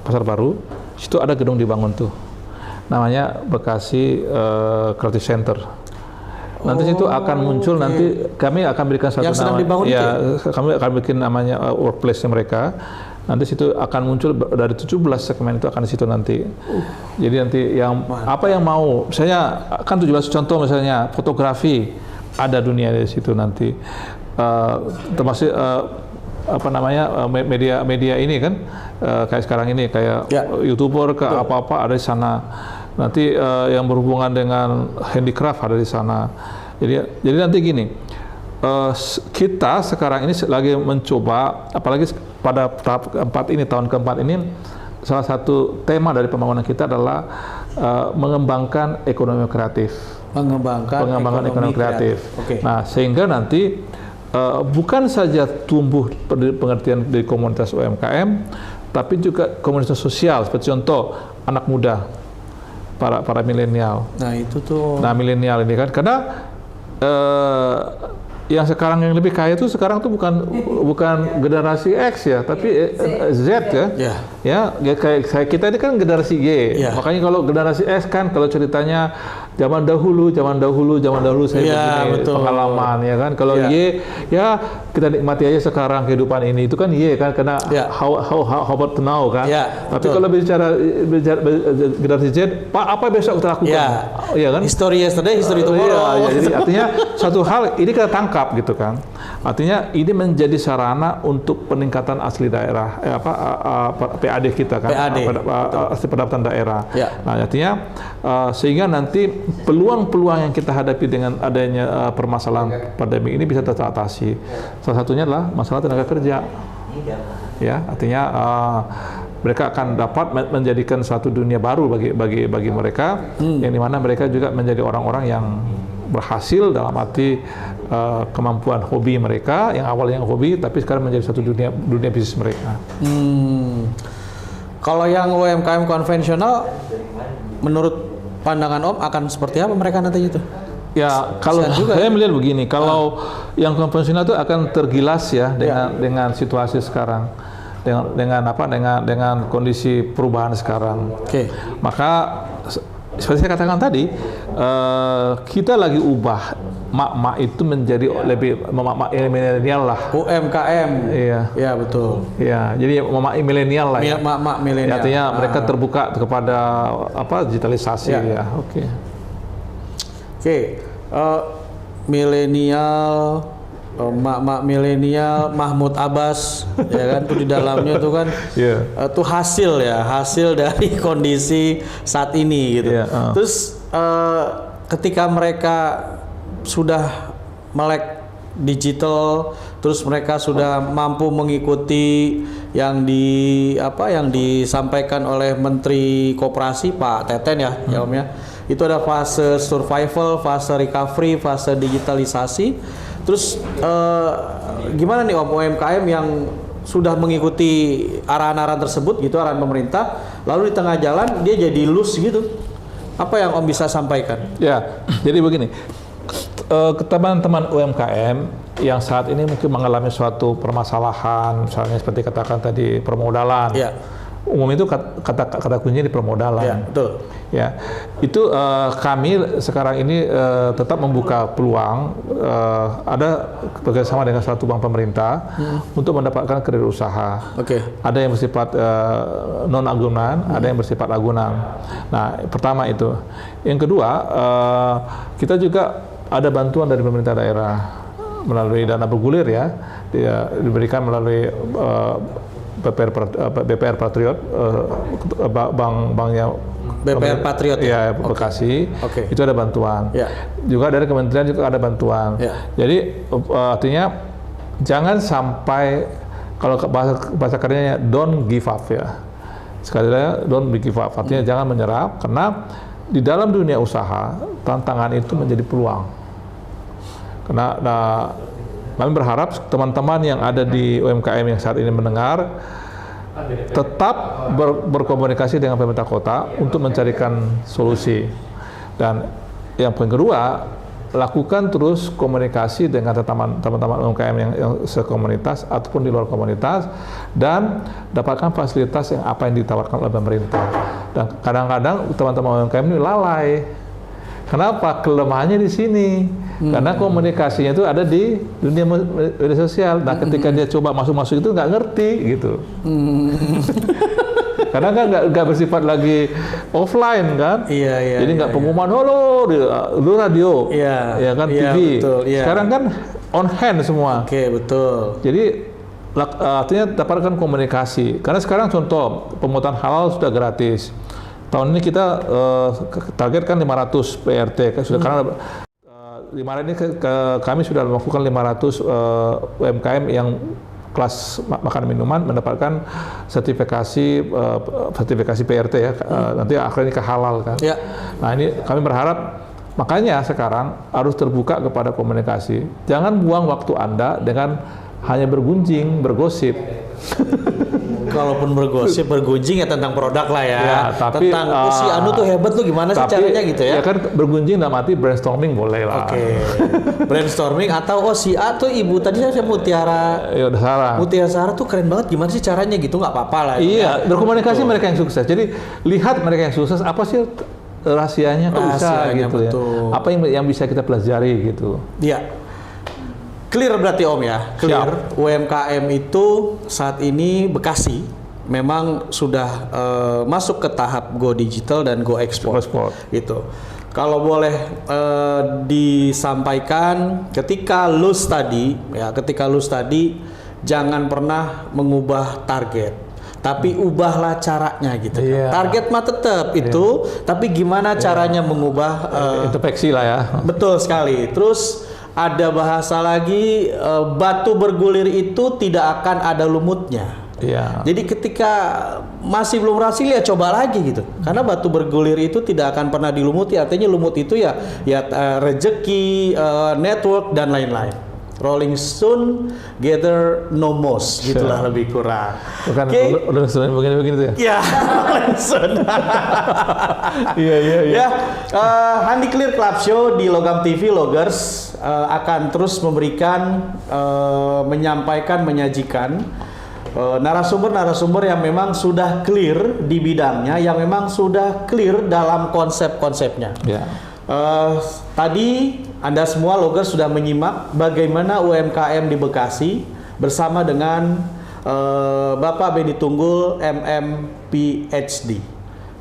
Pasar Baru, situ ada gedung dibangun tuh, namanya Bekasi Creative Center. Nanti situ akan muncul, nanti kami akan berikan satu nama, kami akan bikin namanya workplace mereka. Nanti situ akan muncul dari 17 segmen itu akan di situ nanti. Jadi nanti yang apa yang mau, misalnya kan 17 contoh misalnya fotografi, ada dunia di situ nanti. Termasuk media ini kan, kayak sekarang ini kayak YouTuber ke apa-apa ada di sana. Nanti yang berhubungan dengan handicraft ada di sana. Jadi nanti gini, kita sekarang ini lagi mencoba, apalagi pada tahap keempat ini, tahun keempat ini, salah satu tema dari pembangunan kita adalah mengembangkan ekonomi kreatif. Pengembangan ekonomi kreatif. Nah, sehingga nanti bukan saja tumbuh pengertian di komunitas UMKM, tapi juga komunitas sosial, seperti contoh anak muda, para milenial. Nah itu tuh. Nah milenial ini kan, karena yang sekarang yang lebih kaya itu sekarang tuh bukan generasi X ya, tapi Z ya. Ya kayak kita ini kan generasi Y. Makanya kalau generasi X kan, kalau ceritanya zaman dahulu saya begini pengalaman ya kan. Kalau Y ya kita nikmati aja sekarang kehidupan ini, itu kan Y kan, karena how about now kan. Tapi kalau bicara generasi Z, apa besok kita lakukan? Iya kan? History yesterday, history tomorrow. Jadi artinya satu hal ini kita tangkap gitu kan. Artinya ini menjadi sarana untuk peningkatan asli daerah, PAD kita kan, asli pendapatan daerah. Nah, artinya sehingga nanti peluang-peluang yang kita hadapi dengan adanya permasalahan pandemi ini bisa teratasi. Salah satunya adalah masalah tenaga kerja. Ya, artinya mereka akan dapat menjadikan suatu dunia baru bagi mereka, yang dimana mereka juga menjadi orang-orang yang berhasil dalam arti kemampuan hobi mereka, yang awalnya hobi tapi sekarang menjadi satu dunia bisnis mereka. Kalau yang UMKM konvensional, menurut pandangan Om akan seperti apa mereka nantinya itu? Ya, kalau saya melihat begini, kalau yang konvensional itu akan tergilas ya dengan situasi sekarang, dengan kondisi perubahan sekarang. Maka seperti saya katakan tadi, kita lagi ubah mak-mak itu menjadi lebih mak-mak milenial lah. UMKM. Iya betul. Ya, jadi mak-mak milenial lah. Mak-mak milenial. Artinya mereka terbuka kepada digitalisasi ya. Milenial, mak-mak milenial, Mahmud Abbas, ya kan, tuh di dalamnya tuh kan, tuh hasil dari kondisi saat ini gitu. Terus ketika mereka sudah melek digital, terus mereka sudah mampu mengikuti yang disampaikan oleh Menteri Koperasi Pak Teten ya, Om ya. Itu ada fase survival, fase recovery, fase digitalisasi. Terus gimana nih Om, UMKM yang sudah mengikuti arahan-arahan tersebut gitu, arahan pemerintah, lalu di tengah jalan dia jadi loose gitu. Apa yang Om bisa sampaikan? Ya, jadi begini. Teman-teman UMKM yang saat ini mungkin mengalami suatu permasalahan, misalnya seperti katakan tadi permodalan. Umum itu kata kuncinya di permodalan. Betul. Ya, itu kami sekarang ini tetap membuka peluang, ada bekerjasama dengan satu bank pemerintah untuk mendapatkan kredit usaha. Ada yang bersifat non agunan, ada yang bersifat agunan. Nah, pertama itu. Yang kedua, kita juga ada bantuan dari pemerintah daerah melalui dana bergulir ya, dia diberikan melalui BPR Patriot, banknya BPR Patriot ya, Bekasi. Oke. Itu ada bantuan. Ya. Juga dari kementerian juga ada bantuan. Ya. Jadi artinya jangan sampai, kalau bahasa kerennya don't give up ya. Sekali lagi don't give up. Artinya jangan menyerah, karena di dalam dunia usaha tantangan itu menjadi peluang. Karena kami berharap teman-teman yang ada di UMKM yang saat ini mendengar tetap berkomunikasi dengan pemerintah kota untuk mencarikan solusi. Dan yang kedua, lakukan terus komunikasi dengan teman-teman UMKM yang sekomunitas ataupun di luar komunitas, dan dapatkan fasilitas yang apa yang ditawarkan oleh pemerintah. Dan kadang-kadang teman-teman UMKM ini lalai. Kenapa? Kelemahannya di sini. Karena komunikasinya itu ada di dunia media sosial. Nah, ketika dia coba masuk-masuk itu nggak ngerti gitu. Karena kan nggak bersifat lagi offline kan. Iya. Jadi nggak pengumuman, halo, dulu radio, ya kan, TV. Betul, iya. Sekarang kan on hand semua. Oke, betul. Jadi artinya dapatkan komunikasi. Karena sekarang contoh, pemungutan halal sudah gratis. Tahun ini kita targetkan 500 PRT. Sudah karena ini kami sudah melakukan 500 UMKM yang kelas makan minuman mendapatkan sertifikasi PRT ya. Nanti akhirnya ke halal kan. Ya. Nah, ini kami berharap, makanya sekarang harus terbuka kepada komunikasi. Jangan buang waktu Anda dengan hanya bergunjing, bergosip. Kalaupun bergunjing ya tentang produk lah ya. Tapi tentang si Anu tuh hebat tuh gimana sih caranya gitu ya. Ya kan bergunjing dalam arti brainstorming boleh lah. Oke. Brainstorming atau si A tuh ibu tadi saya Mutiara. Ya udah salah. Mutiara Sarah tuh keren banget, gimana sih caranya gitu, nggak apa-apa lah. Iya, ya. berkomunikasi mereka yang sukses. Jadi lihat mereka yang sukses, apa sih rahasianya kok bisa gitu betul. Ya. Apa yang bisa kita pelajari gitu. Iya. Clear berarti Om ya, clear. UMKM itu saat ini Bekasi memang sudah masuk ke tahap go digital dan go export. Gitu. Kalau boleh disampaikan, ketika lulus tadi, jangan pernah mengubah target, tapi ubahlah caranya gitu. Yeah. Target mah tetap itu, tapi gimana caranya mengubah? Introspeksi lah ya. Betul sekali. Terus ada bahasa lagi, batu bergulir itu tidak akan ada lumutnya. Iya. Jadi ketika masih belum berhasil ya coba lagi gitu. Karena batu bergulir itu tidak akan pernah dilumuti. Artinya lumut itu ya rezeki, network dan lain-lain. Rolling Stone, gather no moss, gitulah lebih kurang. Bukan Rolling Stone begini tuh ya? Ya, Rolling Stone. Iya. Ya, Handi Clear Club Show di Logam TV Loggers akan terus memberikan, menyampaikan, menyajikan narasumber-narasumber yang memang sudah clear di bidangnya, yang memang sudah clear dalam konsep-konsepnya. Ya. Tadi Anda semua loggers sudah menyimak bagaimana UMKM di Bekasi bersama dengan Bapak Benny Tunggul MM PhD.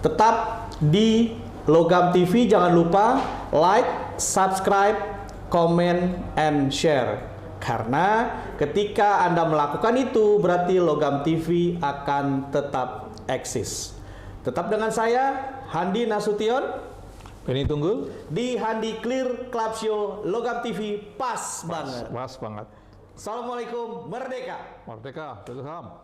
Tetap di Logam TV, jangan lupa like, subscribe, comment, and share. Karena ketika Anda melakukan itu, berarti Logam TV akan tetap eksis. Tetap dengan saya, Handi Nasution, Benny Tunggul di Handi Clear Club Show Logam TV. Pas banget. Pas banget. Assalamualaikum, merdeka. Merdeka, salam.